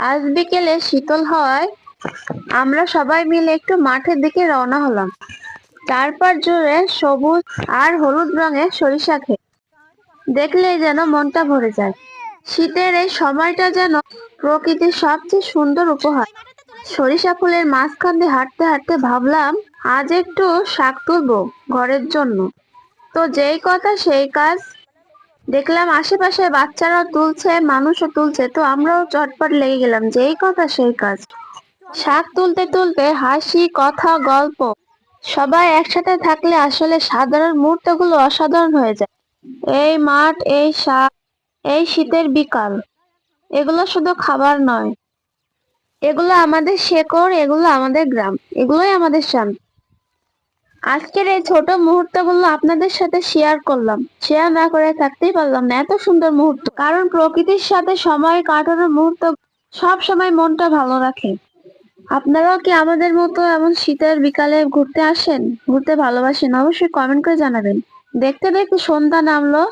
আজ বিকেলে শীতল হওয়ায় আমরা সবাই মিলে একটু মাঠের দিকে রওনা হলাম। তারপর জুড়ে সবুজ আর হলুদ রঙের সরিষা ক্ষেত দেখলেই যেন মনটা ভরে যায়। শীতের এই সময়টা যেন প্রকৃতির সবচেয়ে সুন্দর উপহার। সরিষা ফুলের মাঝখান দিয়ে হাঁটতে হাঁটতে ভাবলাম আজ একটু শাক তুলবো ঘরের জন্য। তো যেই কথা সেই কাজ। দেখলাম আশেপাশে বাচ্চারাও তুলছে, মানুষও তুলছে, তো আমরাও চটপট লেগে গেলাম, যেই কথা সেই কাজ। শাক তুলতে তুলতে হাসি, কথা, গল্প সবাই একসাথে থাকলে আসলে সাধারণ মুহূর্তগুলো অসাধারণ হয়ে যায়। এই মাঠ, এই শাক, এই শীতের বিকাল, এগুলো শুধু খাবার নয়, এগুলো আমাদের শেকড়, এগুলো আমাদের গ্রাম, এগুলোই আমাদের শান্তি। আজকের এই ছোট মুহূর্তগুলো আপনাদের সাথে শেয়ার করলাম। শেয়ার না করে থাকতেই পারলাম না, এত সুন্দর মুহূর্ত। কারণ প্রকৃতির সাথে সময় কাটানোর মুহূর্ত সব সময় মনটা ভালো রাখে। আপনারাও কি আমাদের মতো এমন শীতের বিকালে ঘুরতে আসেন, ঘুরতে ভালোবাসেন? অবশ্যই কমেন্ট করে জানাবেন। দেখতে দেখতে সন্ধ্যা নামলো।